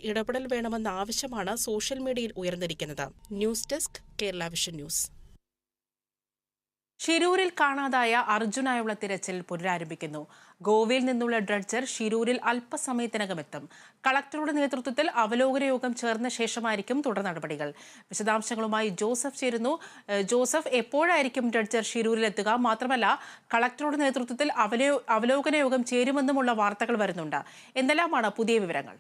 ഇടപെടൽ വേണമെന്ന ആവശ്യമാണ് സോഷ്യൽ മീഡിയയിൽ ഉയർന്നിരിക്കുന്നത്. News desk, Kerala Vision News. ഷിരൂരിൽ കാണാതായ അർജുനായുള്ള തിരച്ചിൽ പുനരാരംഭിക്കുന്നു. ഗോവയിൽ നിന്നുള്ള ഡ്രഡ്ജർ ഷിരൂരിൽ അല്പസമയത്തിനകം എത്തും. കളക്ടറുടെ നേതൃത്വത്തിൽ അവലോകന യോഗം ചേർന്ന ശേഷമായിരിക്കും തുടർ നടപടികൾ. വിശദാംശങ്ങളുമായി ജോസഫ് ചേരുന്നു. ജോസഫ്, എപ്പോഴായിരിക്കും ഡ്രഡ്ജർ ഷിരൂരിലെത്തുക? മാത്രമല്ല, കളക്ടറുടെ നേതൃത്വത്തിൽ അവലോകന യോഗം ചേരുമെന്നുമുള്ള വാർത്തകൾ വരുന്നുണ്ട്. എന്തെല്ലാമാണ് പുതിയ വിവരങ്ങൾ?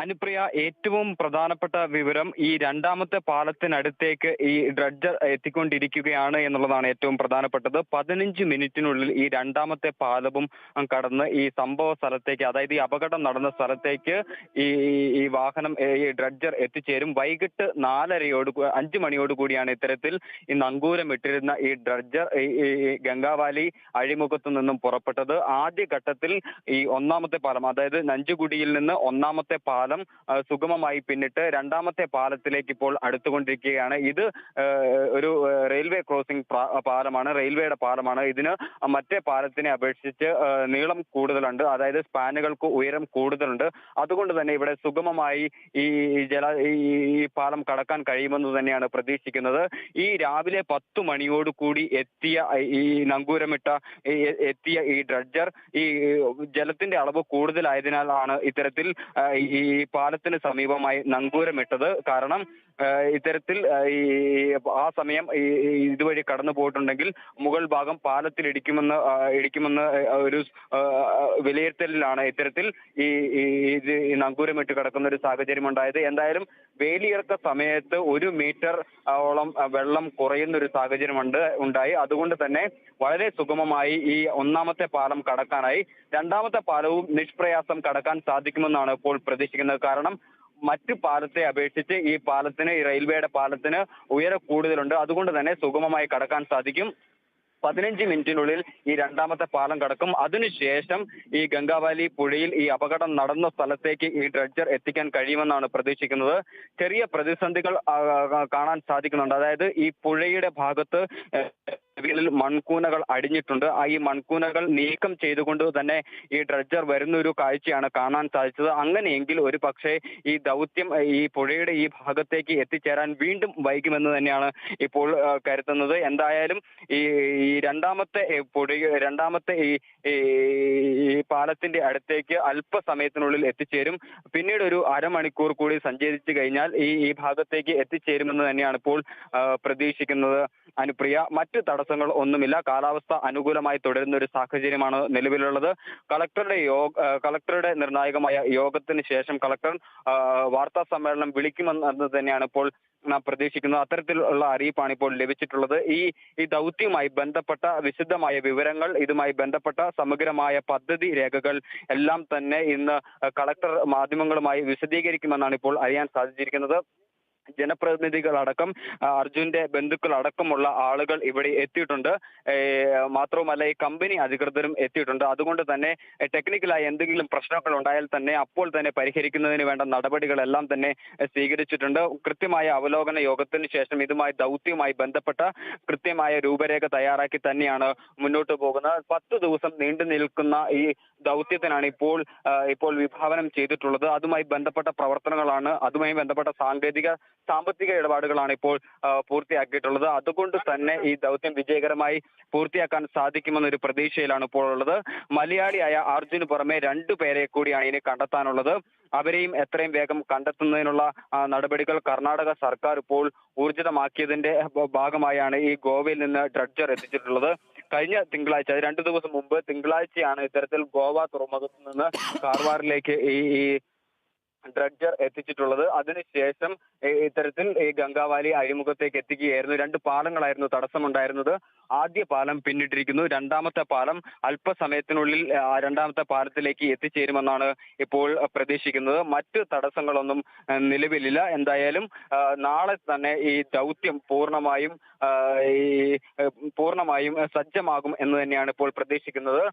അനുപ്രിയ, ഏറ്റവും പ്രധാനപ്പെട്ട വിവരം ഈ രണ്ടാമത്തെ പാലത്തിനടുത്തേക്ക് ഈ ഡ്രഡ്ജർ എത്തിക്കൊണ്ടിരിക്കുകയാണ് എന്നുള്ളതാണ് ഏറ്റവും പ്രധാനപ്പെട്ടത്. 15 മിനിറ്റിനുള്ളിൽ ഈ രണ്ടാമത്തെ പാലവും കടന്ന് ഈ സംഭവ സ്ഥലത്തേക്ക്, അതായത് ഈ അപകടം നടന്ന സ്ഥലത്തേക്ക് ഈ വാഹനം, ഈ ഡ്രഡ്ജർ എത്തിച്ചേരും. വൈകിട്ട് 5 മണിയോട് കൂടിയാണ് ഇത്തരത്തിൽ ഈ നങ്കൂരം ഇട്ടിരുന്ന ഈ ഡ്രഡ്ജർ ഈ ഗംഗാവാലി അഴിമുഖത്തു നിന്നും പുറപ്പെട്ടത്. ആദ്യഘട്ടത്തിൽ ഈ ഒന്നാമത്തെ പാലം, അതായത് നഞ്ചുകുടിയിൽ നിന്ന് ഒന്നാമത്തെ പാലം സുഗമമായി പിന്നിട്ട് രണ്ടാമത്തെ പാലത്തിലേക്ക് ഇപ്പോൾ അടുത്തുകൊണ്ടിരിക്കുകയാണ്. ഇത് ഒരു റെയിൽവേ ക്രോസിംഗ് പാലമാണ്, റെയിൽവേയുടെ പാലമാണ്. ഇതിന് മറ്റേ പാലത്തിനെ അപേക്ഷിച്ച് നീളം കൂടുതലുണ്ട്, അതായത് സ്പാനുകൾക്ക് ഉയരം കൂടുതലുണ്ട്. അതുകൊണ്ട് തന്നെ ഇവിടെ സുഗമമായി ഈ പാലം കടക്കാൻ കഴിയുമെന്ന് തന്നെയാണ് പ്രതീക്ഷിക്കുന്നത്. ഈ രാവിലെ 10 മണിയോട് കൂടി എത്തിയ ഈ ഡ്രഡ്ജർ ഈ ജലത്തിന്റെ അളവ് കൂടുതലായതിനാലാണ് ഇത്തരത്തിൽ ഈ പാലത്തിന് സമീപമായി നങ്കൂരമിട്ടത്. കാരണം ഇത്തരത്തിൽ ആ സമയം ഇതുവഴി കടന്നു പോയിട്ടുണ്ടെങ്കിൽ മുകൾ ഭാഗം പാലത്തിൽ ഇടിക്കുമെന്ന് ഒരു വിലയിരുത്തലിലാണ് ഇത്തരത്തിൽ ഈ നങ്കൂരമിട്ട് കിടക്കുന്ന ഒരു സാഹചര്യം ഉണ്ടായത്. എന്തായാലും വേലിയിറക്ക സമയത്ത് 1 മീറ്റർ ഓളം വെള്ളം കുറയുന്ന ഒരു സാഹചര്യം ഉണ്ടായി. അതുകൊണ്ട് തന്നെ വളരെ സുഗമമായി ഈ ഒന്നാമത്തെ പാലം കടക്കാനായി രണ്ടാമത്തെ പാലവും നിഷ്പ്രയാസം കടക്കാൻ സാധിക്കുമെന്നാണ് ഇപ്പോൾ പ്രതീക്ഷിക്കുന്നത്. കാരണം മറ്റു പാലത്തെ അപേക്ഷിച്ച് ഈ റെയിൽവേയുടെ പാലത്തിന് ഉയരം കൂടുതലുണ്ട്. അതുകൊണ്ട് തന്നെ സുഗമമായി കടക്കാൻ സാധിക്കും. 15 മിനിറ്റിനുള്ളിൽ ഈ രണ്ടാമത്തെ പാലം കടക്കും. അതിനുശേഷം ഈ ഗംഗാവാലി പുഴയിൽ ഈ അപകടം നടന്ന സ്ഥലത്തേക്ക് ഈ ഡ്രഡ്ജർ എത്തിക്കാൻ കഴിയുമെന്നാണ് പ്രതീക്ഷിക്കുന്നത്. ചെറിയ പ്രതിസന്ധികൾ കാണാൻ സാധിക്കുന്നുണ്ട്. അതായത് ഈ പുഴയുടെ ഭാഗത്ത് മൺകൂനകൾ അടിഞ്ഞിട്ടുണ്ട്. ഈ മൺകൂനകൾ നീക്കം ചെയ്തുകൊണ്ട് തന്നെ ഈ ഡ്രഡ്ജർ വരുന്ന ഒരു കാഴ്ചയാണ് കാണാൻ സാധിച്ചത്. അങ്ങനെയെങ്കിൽ ഒരു പക്ഷേ ഈ ദൗത്യം ഈ പുഴയുടെ ഈ ഭാഗത്തേക്ക് എത്തിച്ചേരാൻ വീണ്ടും വൈകുമെന്ന് തന്നെയാണ് ഇപ്പോൾ കരുതുന്നത്. എന്തായാലും ഈ രണ്ടാമത്തെ ഈ പാലത്തിന്റെ അടുത്തേക്ക് അല്പസമയത്തിനുള്ളിൽ എത്തിച്ചേരും. പിന്നീട് ഒരു അരമണിക്കൂർ കൂടി സഞ്ചരിച്ചു കഴിഞ്ഞാൽ ഈ ഭാഗത്തേക്ക് എത്തിച്ചേരുമെന്ന് തന്നെയാണ് ഇപ്പോൾ പ്രതീക്ഷിക്കുന്നത്. അനുപ്രിയ, മറ്റു തടസ്സങ്ങൾ ഒന്നുമില്ല. കാലാവസ്ഥ അനുകൂലമായി തുടരുന്ന ഒരു സാഹചര്യമാണ് നിലവിലുള്ളത്. കളക്ടറുടെ നിർണായകമായ യോഗത്തിന് ശേഷം കളക്ടർ വാർത്താ സമ്മേളനം വിളിക്കുമെന്ന് തന്നെയാണ് ഇപ്പോൾ നാം പ്രതീക്ഷിക്കുന്നത്. അത്തരത്തിലുള്ള അറിയിപ്പാണ് ഇപ്പോൾ ലഭിച്ചിട്ടുള്ളത്. ഈ ദൗത്യവുമായി ബന്ധപ്പെട്ട വിശദമായ വിവരങ്ങൾ, ഇതുമായി ബന്ധപ്പെട്ട സമഗ്രമായ പദ്ധതി രേഖകൾ എല്ലാം തന്നെ ഇന്ന് കളക്ടർ മാധ്യമങ്ങളുമായി വിശദീകരിക്കുമെന്നാണ് ഇപ്പോൾ അറിയാൻ സാധിച്ചിരിക്കുന്നത്. ജനപ്രതിനിധികളടക്കം അർജുന്റെ ബന്ധുക്കളടക്കമുള്ള ആളുകൾ ഇവിടെ എത്തിയിട്ടുണ്ട്. മാത്രവുമല്ല ഈ കമ്പനി അധികൃതരും എത്തിയിട്ടുണ്ട്. അതുകൊണ്ട് തന്നെ ടെക്നിക്കലായി എന്തെങ്കിലും പ്രശ്നങ്ങൾ ഉണ്ടായാൽ തന്നെ അപ്പോൾ തന്നെ പരിഹരിക്കുന്നതിന് വേണ്ട നടപടികളെല്ലാം തന്നെ സ്വീകരിച്ചിട്ടുണ്ട്. കൃത്യമായ അവലോകന യോഗത്തിന് ശേഷം ദൗത്യവുമായി ബന്ധപ്പെട്ട കൃത്യമായ രൂപരേഖ തയ്യാറാക്കി തന്നെയാണ് മുന്നോട്ട് പോകുന്നത്. 10 ദിവസം നീണ്ടു നിൽക്കുന്ന ഈ ദൗത്യത്തിനാണ് ഇപ്പോൾ വിഭാവനം ചെയ്തിട്ടുള്ളത്. അതുമായി ബന്ധപ്പെട്ട പ്രവർത്തനങ്ങളാണ്, അതുമായി ബന്ധപ്പെട്ട സാമ്പത്തിക ഇടപാടുകളാണ് ഇപ്പോൾ പൂർത്തിയാക്കിയിട്ടുള്ളത്. അതുകൊണ്ട് തന്നെ ഈ ദൗത്യം വിജയകരമായി പൂർത്തിയാക്കാൻ സാധിക്കുമെന്നൊരു പ്രതീക്ഷയിലാണ് ഇപ്പോൾ ഉള്ളത്. മലയാളിയായ അർജുന് പുറമെ 2 പേരെ കൂടിയാണ് ഇനി കണ്ടെത്താനുള്ളത്. അവരെയും എത്രയും വേഗം കണ്ടെത്തുന്നതിനുള്ള നടപടികൾ കർണാടക സർക്കാർ ഇപ്പോൾ ഊർജിതമാക്കിയതിന്റെ ഭാഗമായാണ് ഈ ഗോവയിൽ നിന്ന് ഡ്രഡ്ജർ എത്തിച്ചിട്ടുള്ളത്. കഴിഞ്ഞ തിങ്കളാഴ്ച, 2 ദിവസം മുമ്പ് തിങ്കളാഴ്ചയാണ് ഇത്തരത്തിൽ ഗോവ തുറമുഖത്ത് നിന്ന് കാർവാറിലേക്ക് ഈ ഡ്രഡ്ജർ എത്തിച്ചിട്ടുള്ളത്. അതിനുശേഷം ഇത്തരത്തിൽ ഈ ഗംഗാവാലി അഴിമുഖത്തേക്ക് എത്തിക്കുകയായിരുന്നു. 2 പാലങ്ങളായിരുന്നു തടസ്സമുണ്ടായിരുന്നത്. ആദ്യ പാലം പിന്നിട്ടിരിക്കുന്നു. രണ്ടാമത്തെ പാലം അല്പസമയത്തിനുള്ളിൽ രണ്ടാമത്തെ പാലത്തിലേക്ക് എത്തിച്ചേരുമെന്നാണ് ഇപ്പോൾ പ്രതീക്ഷിക്കുന്നത്. മറ്റു തടസ്സങ്ങളൊന്നും നിലവിലില്ല. എന്തായാലും നാളെ തന്നെ ഈ ദൗത്യം പൂർണ്ണമായും പൂർണ്ണമായും സജ്ജമാകും എന്ന് തന്നെയാണ് ഇപ്പോൾ പ്രതീക്ഷിക്കുന്നത്.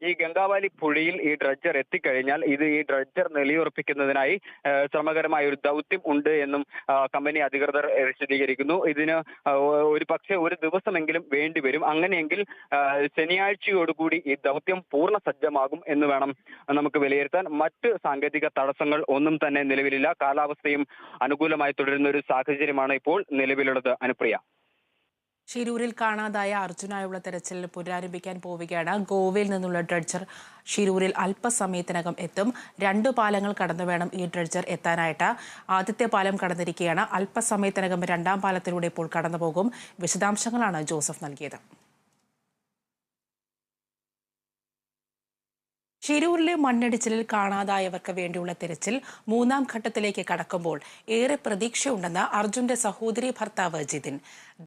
ഈ ഗംഗാവാലി പുഴയിൽ ഈ ഡ്രഡ്ജർ എത്തിക്കഴിഞ്ഞാൽ ഈ ഡ്രഡ്ജർ നിലയുറപ്പിക്കുന്നതിനായി ശ്രമകരമായ ഒരു ദൗത്യം ഉണ്ട് എന്നും കമ്പനി അധികൃതർ വിശദീകരിക്കുന്നു. ഇതിന് ഒരു പക്ഷേ ഒരു ദിവസമെങ്കിലും വേണ്ടിവരും. അങ്ങനെയെങ്കിൽ ശനിയാഴ്ചയോടുകൂടി ഈ ദൗത്യം പൂർണ്ണ സജ്ജമാകും എന്ന് വേണം നമുക്ക് വിലയിരുത്താൻ. മറ്റ് സാങ്കേതിക തടസ്സങ്ങൾ ഒന്നും തന്നെ നിലവിലില്ല. കാലാവസ്ഥയും അനുകൂലമായി തുടരുന്ന ഒരു സാഹചര്യമാണ് ഇപ്പോൾ നിലവിലുള്ളത്. അനുപ്രിയ, ഷിരൂരിൽ കാണാതായ അർജുനായുള്ള തെരച്ചിൽ പുനരാരംഭിക്കാൻ പോവുകയാണ്. ഗോവയിൽ നിന്നുള്ള ഡ്രഡ്ജർ ഷിരൂരിൽ അല്പസമയത്തിനകം എത്തും. 2 പാലങ്ങൾ കടന്നു വേണം ഈ ഡ്രഡ്ജർ എത്താനായിട്ട്. ആദ്യത്തെ പാലം കടന്നിരിക്കുകയാണ്. അല്പസമയത്തിനകം 2ാം പാലത്തിലൂടെ ഇപ്പോൾ കടന്നുപോകും. വിശദാംശങ്ങളാണ് ജോസഫ് നൽകിയത്. ഷിരൂരിലെ മണ്ണിടിച്ചിലിൽ കാണാതായവർക്ക് വേണ്ടിയുള്ള തിരച്ചിൽ 3ാം ഘട്ടത്തിലേക്ക് കടക്കുമ്പോൾ ഏറെ പ്രതീക്ഷയുണ്ടെന്ന് അർജുന്റെ സഹോദരി ഭർത്താവ് ജിതിൻ.